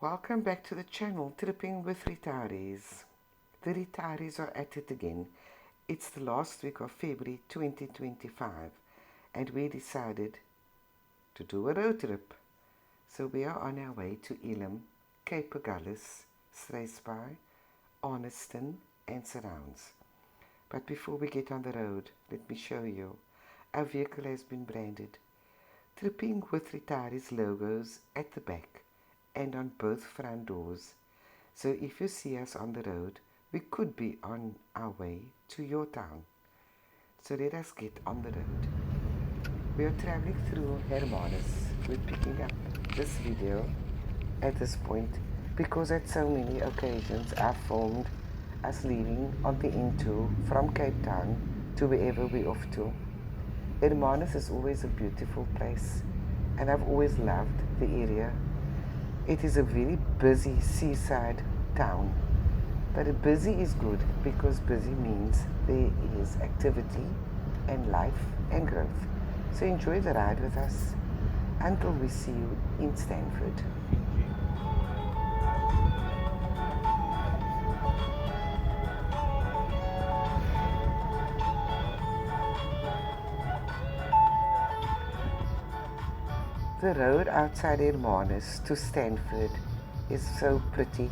Welcome back to the channel, Tripping with Retirees. The retirees are at it again. It's the last week of February 2025 and we decided to do a road trip. So we are on our way to Elim, Cape Agulhas, Struisbaai, Arniston and surrounds. But before we get on the road, let me show you. Our vehicle has been branded Tripping with Retirees logos at the back and on both front doors. So if you see us on the road, we could be on our way to your town. So let us get on the road. We are traveling through Hermanus. We're picking up this video at this point because at so many occasions I've filmed us leaving on the N2 from Cape Town to wherever we're off to. Hermanus is always a beautiful place and I've always loved the area. It is a very busy seaside town, but busy is good because busy means there is activity and life and growth. So enjoy the ride with us until we see you in Stanford. The road outside Hermanus to Stanford is so pretty.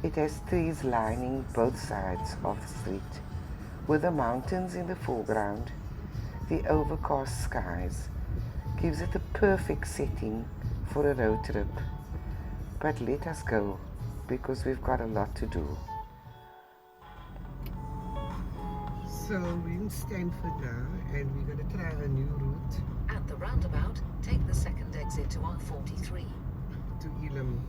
It has trees lining both sides of the street, with the mountains in the foreground. The overcast skies gives it a perfect setting for a road trip. But let us go, because we've got a lot to do. So we're in Stanford now, and we're going to try a new route. At the roundabout, take the second exit to R43. To Elim.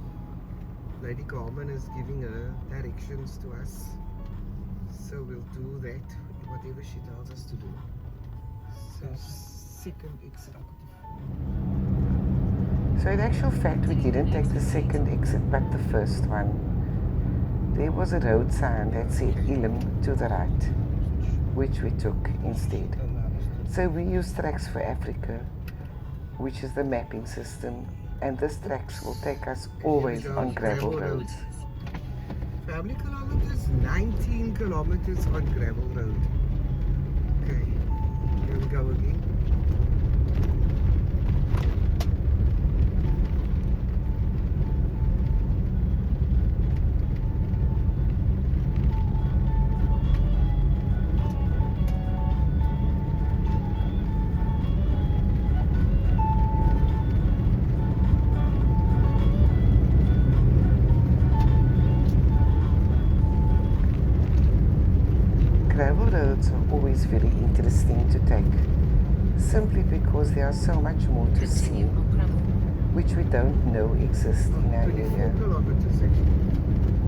Lady Carmen is giving her directions to us. So we'll do that, whatever she tells us to do. So second exit. So in actual fact, we didn't take the second exit, but the first one. There was a road sign that said Elim to the right, which we took instead. So we use Tracks for Africa, which is the mapping system, and this Tracks will take us always on gravel roads. For how many kilometers? 19 kilometers on gravel road. Okay, here we go again. Gravel roads are always very interesting to take, simply because there are so much more to see, which we don't know exist in our area.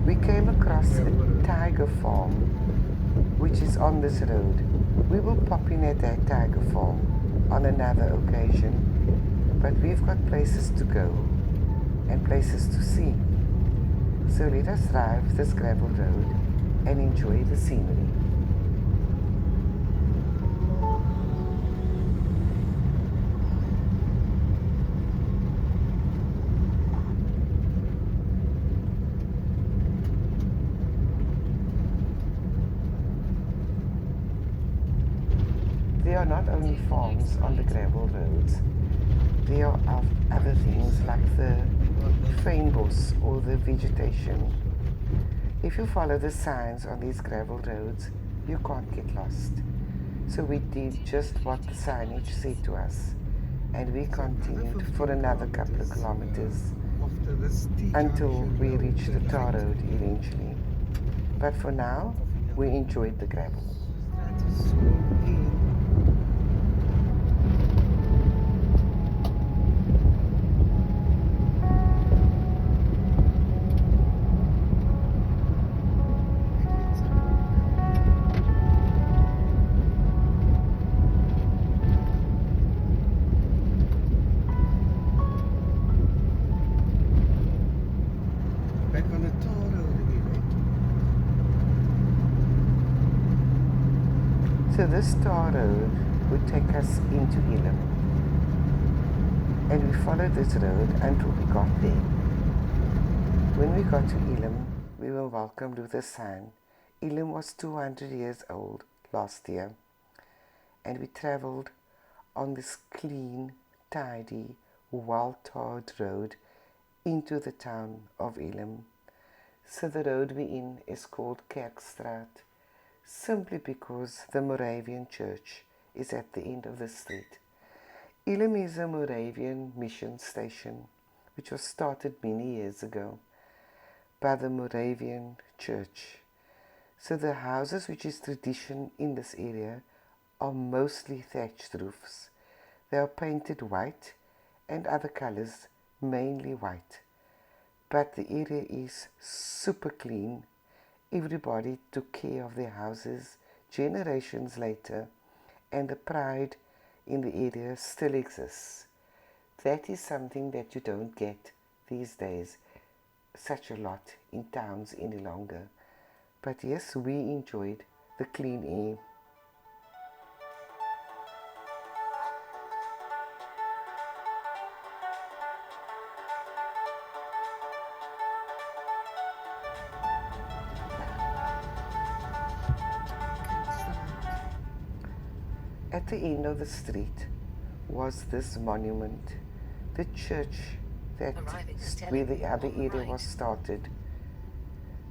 We came across a tiger farm, which is on this road. We will pop in at that tiger farm on another occasion, but we've got places to go and places to see. So let us drive this gravel road and enjoy the scenery. There are not only farms on the gravel roads, there are other things like the fynbos or the vegetation. If you follow the signs on these gravel roads, you can't get lost. So we did just what the signage said to us, and we continued for another couple of kilometers until we reached the tar road eventually. But for now, we enjoyed the gravel. Back on the tar road again. So this tar road would take us into Elim, and we followed this road until we got there. When we got to Elim, we were welcomed with a sign. Elim was 200 years old last year, and we travelled on this clean, tidy, well-tarred road into the town of Elim. So the road we're in is called Kerkstraat, simply because the Moravian church is at the end of the street. Elim is a Moravian mission station, which was started many years ago by the Moravian church. So the houses, which is tradition in this area, are mostly thatched roofs. They are painted white and other colors, mainly white. But the area is super clean. Everybody took care of their houses generations later, and the pride in the area still exists. That is something that you don't get these days such a lot in towns any longer. But yes, we enjoyed the clean air. At the end of the street was this monument, the church that where the other area was started.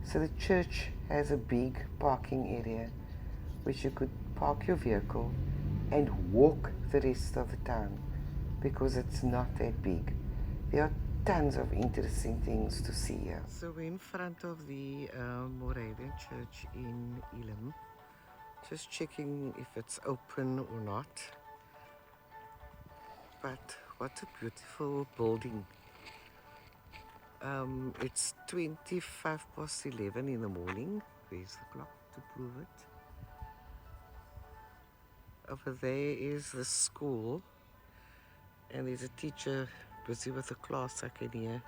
So the church has a big parking area which you could park your vehicle and walk the rest of the town because it's not that big. There are tons of interesting things to see here. So we're in front of the Moravian church in Elim, just checking if it's open or not. But what a beautiful building. It's 11:25 in the morning. Where's the clock to prove it? Over there is the school, and there's a teacher busy with the class, I can hear.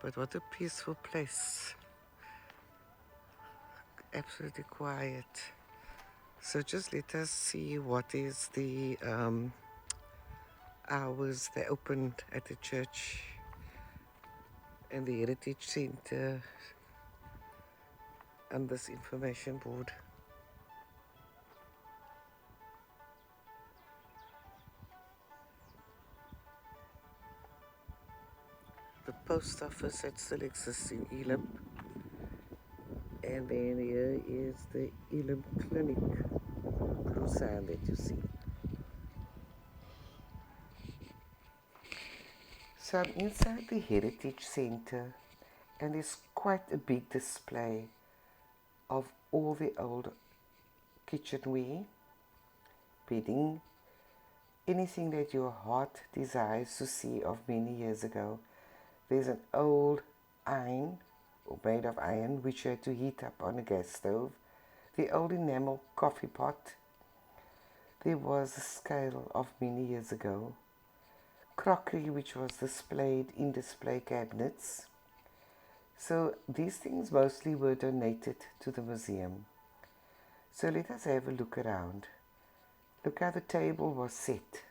But what a peaceful place. Absolutely quiet. So just let us see what is the hours they opened at the church and the Heritage Center on this information board. The post office that still exists in Elim. And then here is the Elim Clinic blue sign that you see. So I'm inside the Heritage Center, and there's quite a big display of all the old kitchenware, bedding, anything that your heart desires to see of many years ago. There's an old iron, or made of iron, which you had to heat up on a gas stove. The old enamel coffee pot. There was a scale of many years ago. Crockery which was displayed in display cabinets. So these things mostly were donated to the museum. So let us have a look around. Look how the table was set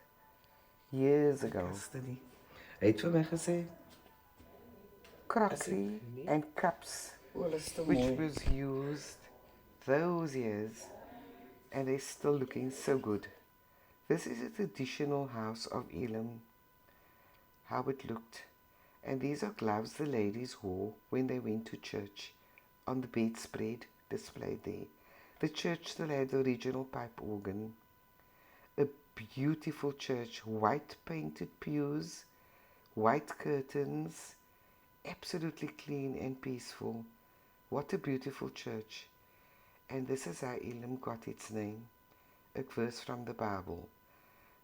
years ago. Hy het vir my gesê crockery and cups which was used those years, and they're still looking so good. This is a traditional house of Elim, how it looked. And these are gloves the ladies wore when they went to church, on the bedspread displayed there. The church still had the original pipe organ. A beautiful church, white painted pews, white curtains, absolutely clean and peaceful. What a beautiful church. And this is how Elim got its name, a verse from the Bible.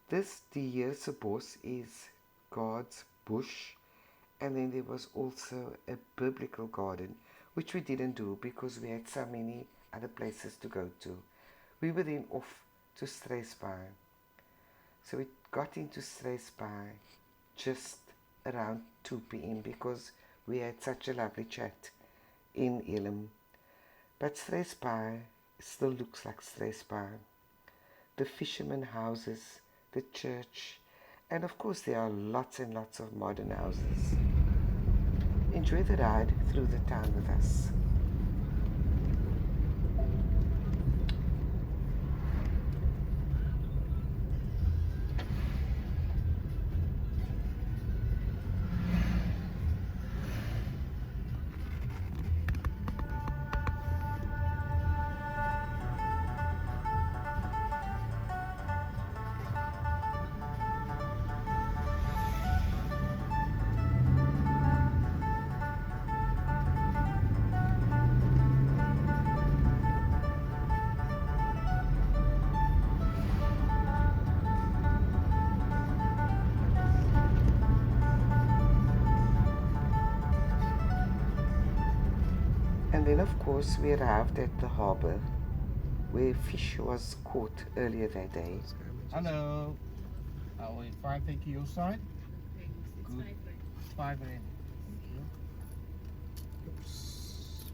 This Dierse Bos is God's bush, and then there was also a biblical garden, which we didn't do because we had so many other places to go to. We were then off to Struisbaai. So we got into Struisbaai just around 2 p.m. because we had such a lovely chat in Elim. But Struisbaai still looks like Struisbaai. The fishermen houses, the church, And of course there are lots and lots of modern houses. Enjoy the ride through the town with us. And then of course we arrived at the harbour where fish was caught earlier that day. Hello. If I take your side? Good. It's 5 rand. Thank you. Oops.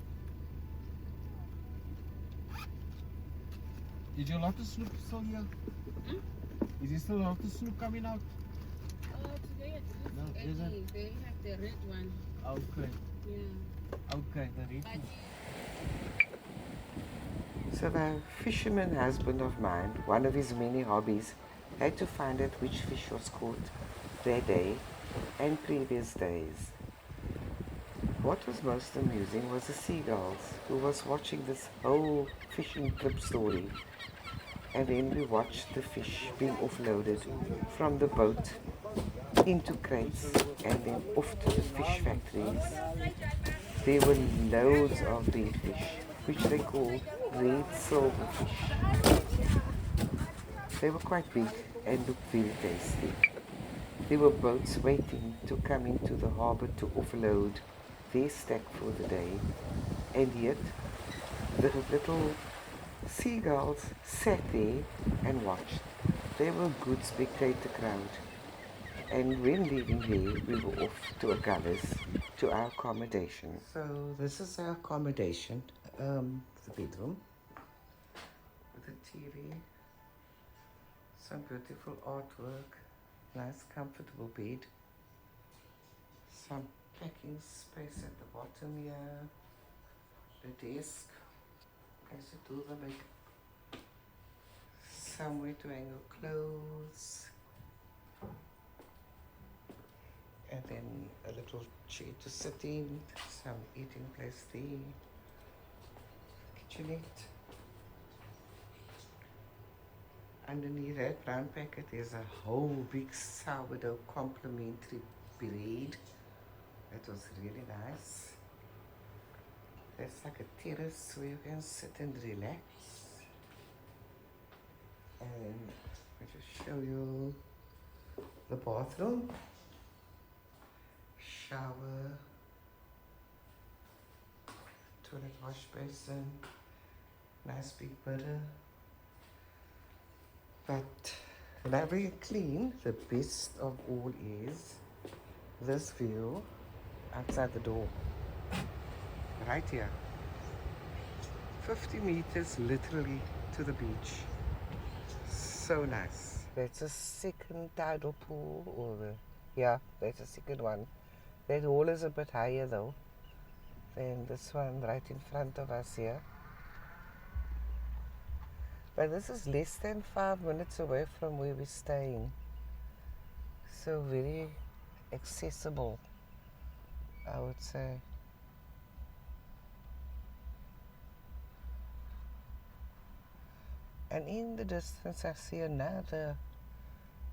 Did you lot of snook still here? Is there still a lot of snook coming out? Today it's No, is it? They have the red one. Okay. Yeah. Okay, the red one. So the fisherman husband of mine, one of his many hobbies, had to find out which fish was caught that day and previous days. What was most amusing was the seagulls, who was watching this whole fishing trip story, and then we watched the fish being offloaded from the boat into crates and then off to the fish factories. There were loads of red fish, which they call red silverfish. They were quite big and looked very tasty. There were boats waiting to come into the harbour to offload their stack for the day, and yet the little seagulls sat there and watched. They were a good spectator crowd. And when leaving here, we were off to Agulhas, to our accommodation. So this is our accommodation, the bedroom, with a TV, some beautiful artwork, nice comfortable bed, some packing space at the bottom here, the desk, place to do the makeup, somewhere to hang your clothes, and then a little chair to sit in, some eating place there, kitchenette. Underneath that brown packet there's a whole big sourdough complimentary bread. That was really nice. There's like a terrace where you can sit and relax. And I'll just show you the bathroom. Shower, toilet wash basin, nice big mirror. But not very clean. The best of all is this view outside the door. Right here. 50 meters literally to the beach. So nice. That's a second tidal pool, or that's a second one. That wall is a bit higher though than this one right in front of us here. But this is less than 5 minutes away from where we're staying. So very accessible, I would say. And in the distance I see another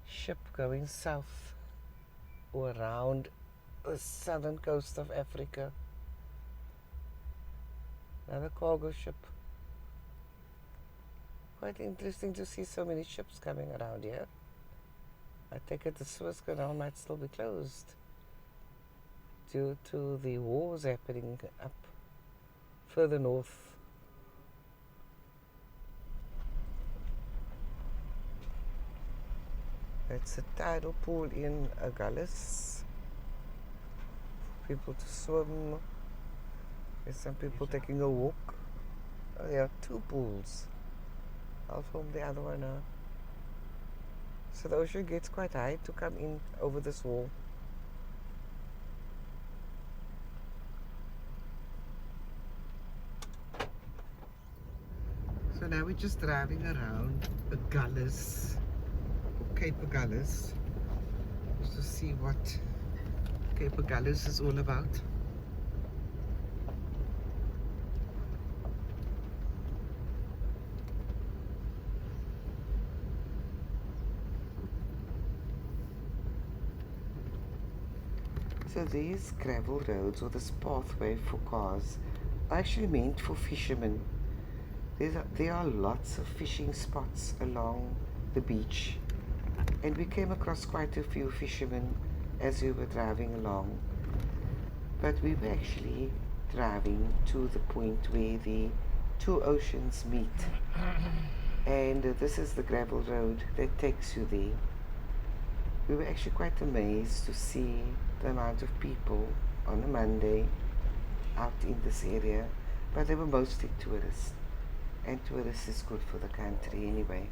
ship going south or around the southern coast of Africa. Another cargo ship. Quite interesting to see so many ships coming around here. I take it the Suez Canal might still be closed due to the wars happening up further north. It's a tidal pool in Agulhas. People to swim. There's some people taking a walk. Oh, there are 2 pools. I'll film the other one now. So the ocean gets quite high to come in over this wall. So now we're just driving around Agulhas, or Cape Agulhas, just to see what Cape Agulhas is all about. So these gravel roads, or this pathway for cars, are actually meant for fishermen. There are lots of fishing spots along the beach, and we came across quite a few fishermen as we were driving along. But we were actually driving to the point where the two oceans meet, and this is the gravel road that takes you there. We were actually quite amazed to see the amount of people on a Monday out in this area, but they were mostly tourists, and tourists is good for the country anyway.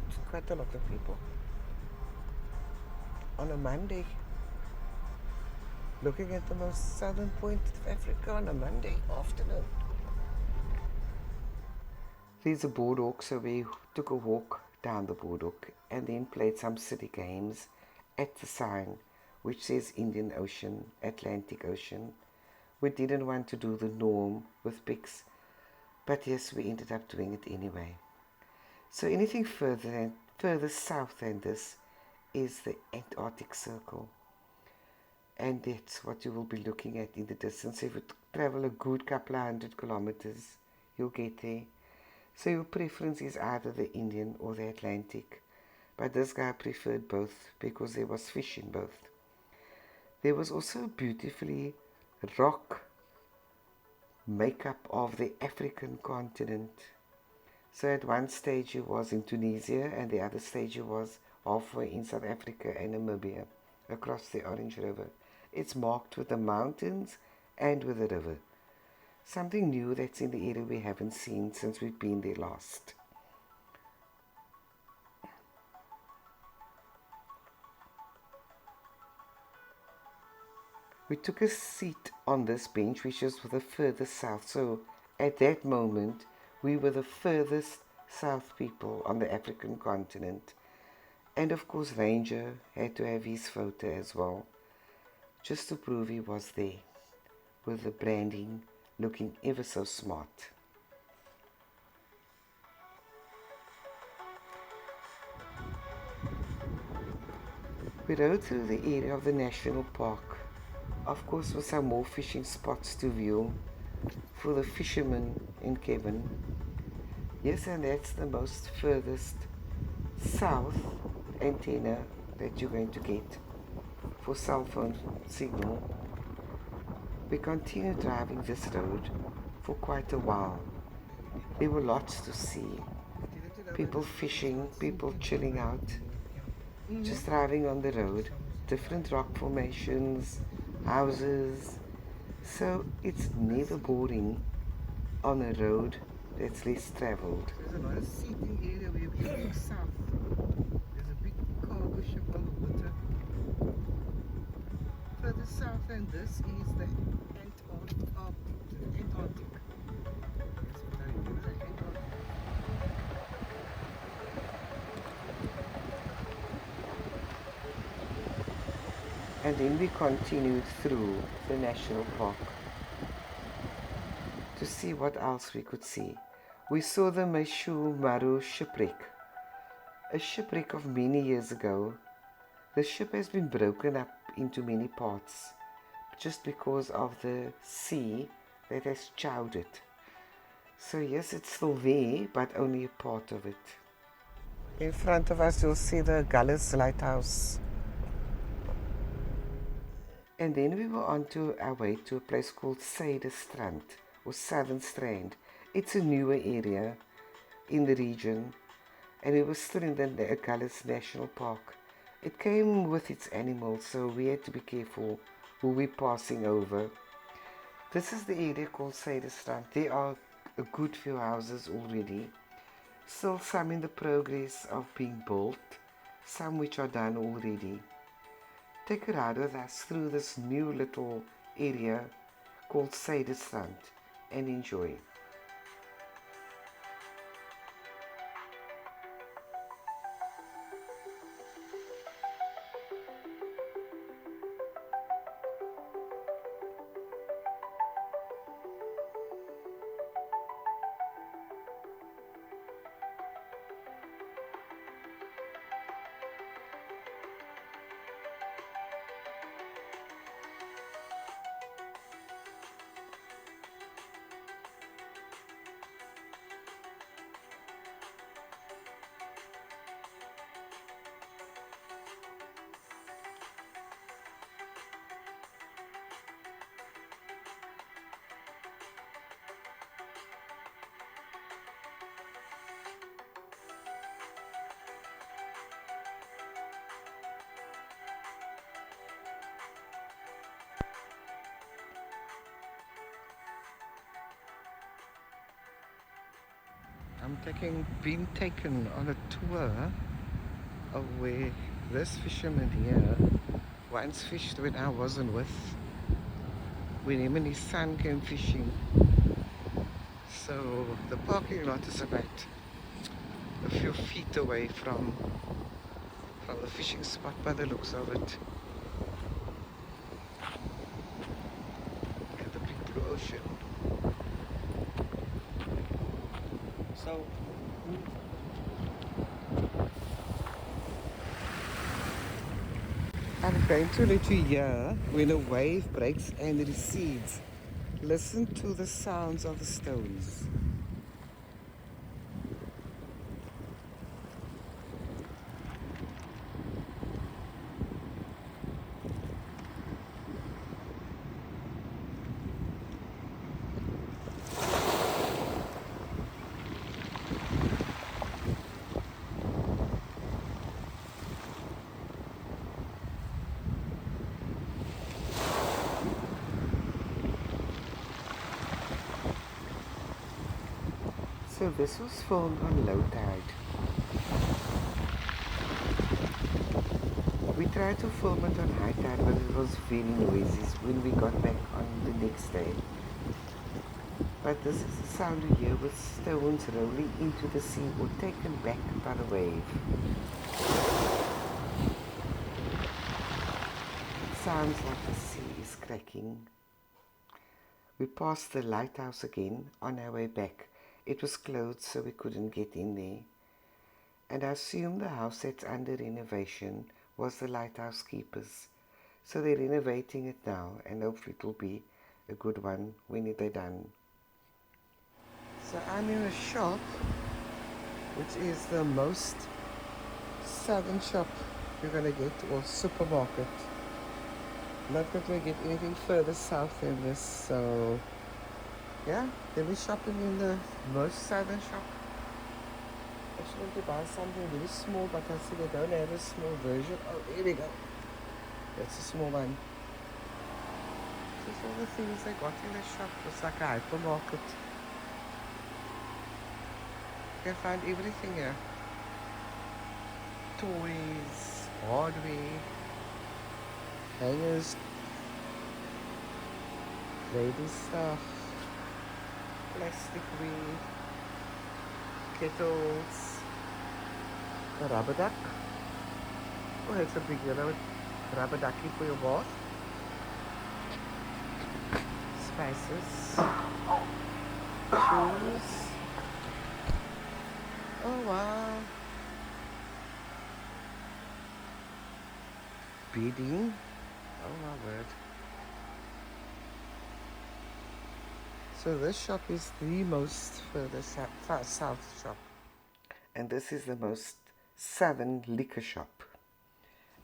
It's quite a lot of people on a Monday, looking at the most southern point of Africa on a Monday afternoon. There's a boardwalk, so we took a walk down the boardwalk and then played some city games at the sign which says Indian Ocean, Atlantic Ocean. We didn't want to do the norm with pics, but yes, we ended up doing it anyway. So anything further south than this is the Antarctic Circle, and that's what you will be looking at in the distance. If you travel a good couple of 100 kilometers, you'll get there. So your preference is either the Indian or the Atlantic, but this guy preferred both because there was fish in both. There was also a beautifully rock makeup of the African continent. So at one stage he was in Tunisia, and the other stage he was halfway in South Africa and Namibia, across the Orange River. It's marked with the mountains and with the river. Something new that's in the area we haven't seen since we've been there last. We took a seat on this bench, which is the furthest south. So at that moment, we were the furthest south people on the African continent. And of course, Ranger had to have his photo as well, just to prove he was there, with the branding looking ever so smart. We rode through the area of the national park, of course with some more fishing spots to view for the fishermen in Kevin. Yes, and that's the most furthest south antenna that you're going to get for cell phone signal. We continued driving this road for quite a while. There were lots to see. People fishing, people chilling out, just driving on the road, different rock formations, houses. So it's never boring on a road that's less traveled. There's another seating area where we're going south. There's a big cargo ship on the water. Further south than this is the Antarctic. That's what I remember, the Antarctic. And then we continued through the national park to see what else we could see. We saw the Meshu Maru shipwreck, a shipwreck of many years ago. The ship has been broken up into many parts just because of the sea that has chowed it. So yes, it's still there, but only a part of it. In front of us you'll see the Agulhas lighthouse. And then we were on to our way to a place called Southernmost, or Southern Strand. It's a newer area in the region, and we were still in the Agulhas National Park. It came with its animals, so we had to be careful who we're passing over. This is the area called Southernmost. There are a good few houses already. Still some in the progress of being built, some which are done already. Take a ride with us through this new little area called Southernmost and enjoy. Being taken on a tour of where this fisherman here once fished when I wasn't with, when him and his son came fishing. So the parking lot is about a few feet away from the fishing spot by the looks of it. Look at the big blue ocean. So, I'm going to let you hear when a wave breaks and recedes. Listen to the sounds of the stones. So this was filmed on low tide. We tried to film it on high tide, but it was very noisy when we got back on the next day. But this is the sound you hear with stones rolling into the sea or taken back by the wave. It sounds like the sea is cracking. We passed the lighthouse again on our way back. It was closed, so we couldn't get in there. And I assume the house that's under renovation was the lighthouse keepers. So they're renovating it now, and hopefully it will be a good one when they're done. So I'm in a shop, which is the most southern shop you're going to get, or supermarket. Not that we get anything further south than this, so yeah, then we're shopping in the most southern shop. I just want to buy something really small, but I see they don't have a small version. Oh, here we go. That's a small one. These are all the things they got in the shop. It's like a hypermarket. You can find everything here. Toys, hardware, hangers, lady stuff, plasticware, kettles, a rubber duck. Oh, that's a big yellow rubber ducky for your bath. Spices, shoes. Oh wow. Bedding. Oh my word. So this shop is the most further south shop. And this is the most southern liquor shop.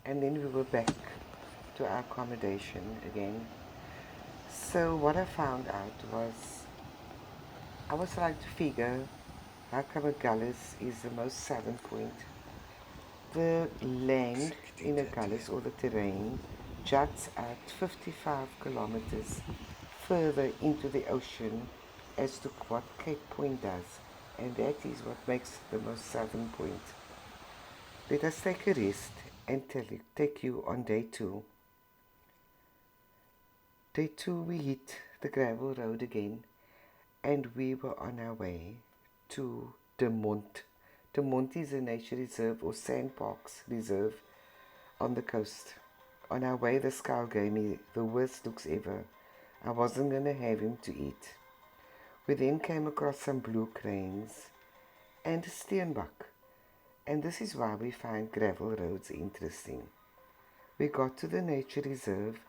And then we were back to our accommodation again. So what I found out was, I was trying to figure how come Agulhas is the most southern point. The land in Agulhas, or the terrain, juts out 55 kilometers further into the ocean as to what Cape Point does. and that is what makes the most southern point. Let us take a rest and take you on day 2. Day 2 we hit the gravel road again, and we were on our way to De Mont. De Mont is a nature reserve or sandparks reserve on the coast. On our way, the scout gave me the worst looks ever. I wasn't going to have him to eat. We then came across some blue cranes and a steenbok, and this is why we find gravel roads interesting. We got to the nature reserve,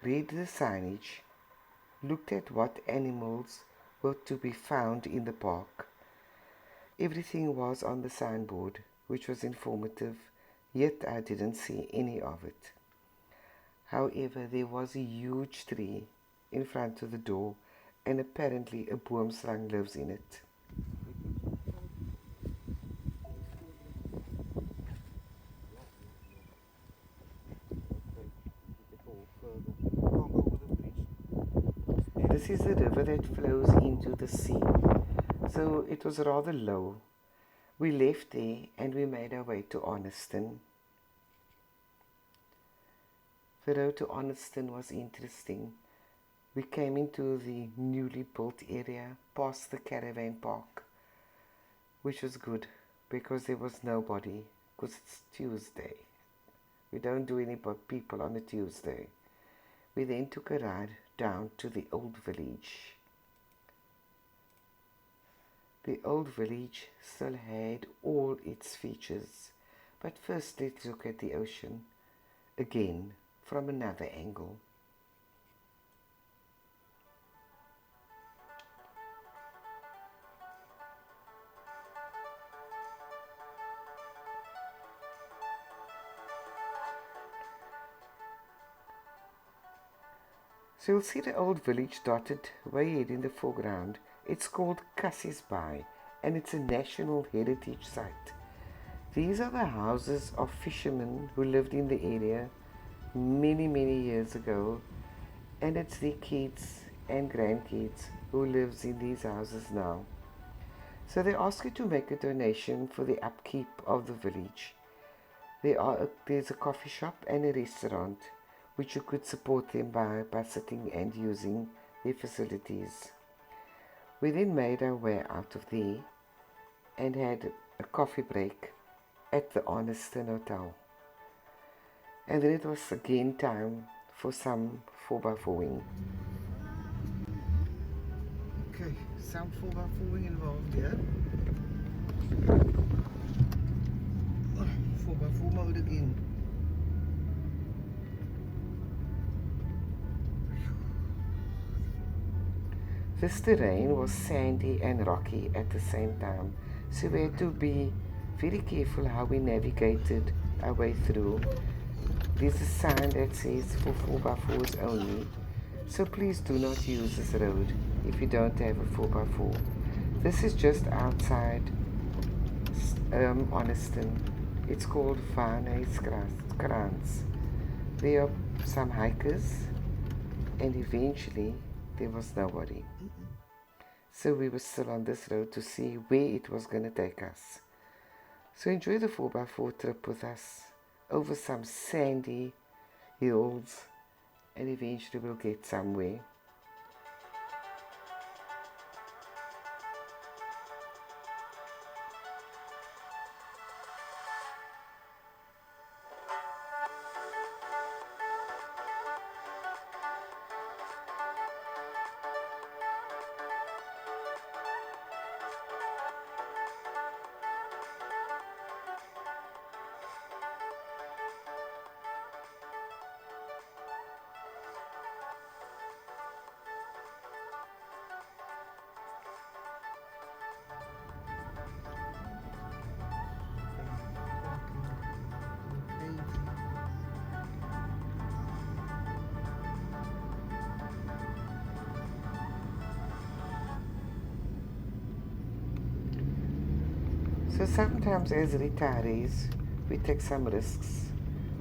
read the signage, looked at what animals were to be found in the park. Everything was on the signboard, which was informative, yet I didn't see any of it. However, there was a huge tree in front of the door, and apparently a boomslang lives in it. This is a river that flows into the sea, so it was rather low. We left there and we made our way to Arniston. The road to Arniston was interesting. We came into the newly built area, past the caravan park, which was good because there was nobody, because it's Tuesday. We don't do any but people on a Tuesday. We then took a ride down to the old village. The old village still had all its features, but first let's look at the ocean, again from another angle. So you'll see the old village dotted way ahead in the foreground. It's called Struisbaai, and it's a national heritage site. These are the houses of fishermen who lived in the area many years ago, and it's their kids and grandkids who lives in these houses now. So they ask you to make a donation for the upkeep of the village. There's a coffee shop and a restaurant, which you could support them by sitting and using their facilities. We then made our way out of there and had a coffee break at the Arniston Hotel. And then it was again time for some 4x4ing. Okay, some 4x4ing involved here. 4x4 mode again. This terrain was sandy and rocky at the same time, so we had to be very careful how we navigated our way through. There's a sign that says for 4x4s only, so please do not use this road if you don't have a 4x4. This is just outside Arniston. It's called Arniston. There are some hikers, and eventually there was nobody. So we were still on this road to see where it was going to take us. So enjoy the 4x4 trip with us over some sandy hills, and eventually we'll get somewhere. So sometimes as retirees, we take some risks.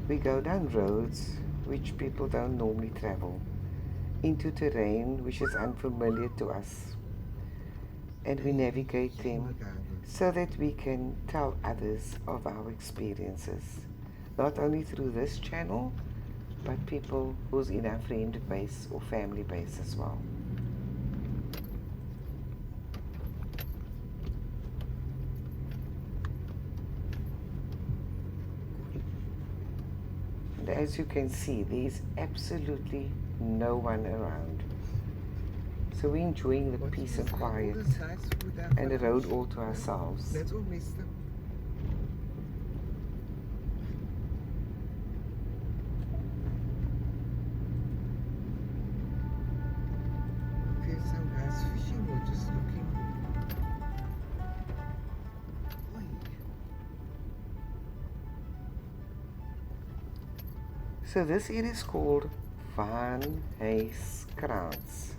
We go down roads which people don't normally travel, into terrain which is unfamiliar to us. and we navigate them so that we can tell others of our experiences, not only through this channel, but people who's in our friend base or family base as well. And as you can see, there's absolutely no one around. So we're enjoying the peace and quiet and the road all to ourselves. That's all messed up. There's some guys fishing or just looking. Oi. So this area is called Van Huyskraans,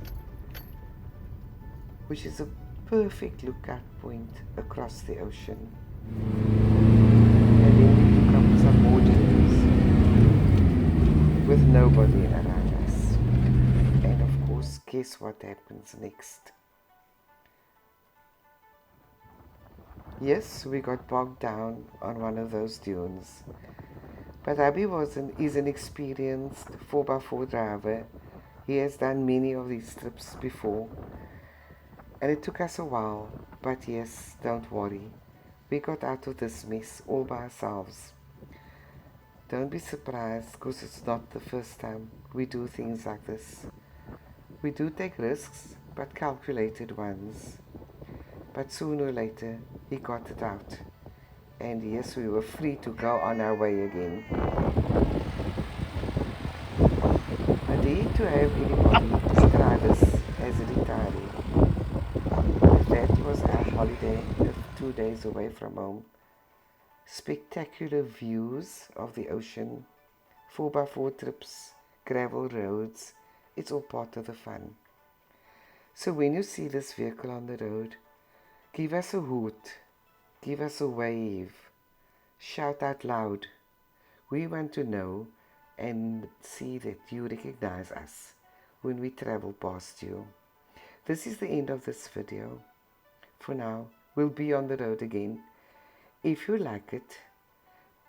which is a perfect lookout point across the ocean. And then we took up some more journeys with nobody around us. And of course, guess what happens next? Yes, we got bogged down on one of those dunes. But Abby is an experienced 4x4 driver. He has done many of these trips before. And it took us a while, but yes, don't worry. We got out of this mess all by ourselves. Don't be surprised, because it's not the first time we do things like this. We do take risks, but calculated ones. But sooner or later, he got it out. And yes, we were free to go on our way again. I dare to have anybody describe us as a retiree. That was our holiday of 2 days away from home. Spectacular views of the ocean, 4x4 trips, gravel roads, it's all part of the fun. So when you see this vehicle on the road, give us a hoot, give us a wave, shout out loud. We want to know and see that you recognize us when we travel past you. This is the end of this video. For now, we'll be on the road again. If you like it,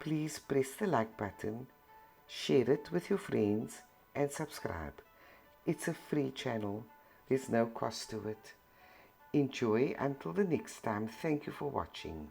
please press the like button, share it with your friends and subscribe. It's a free channel. There's no cost to it. Enjoy until the next time. Thank you for watching.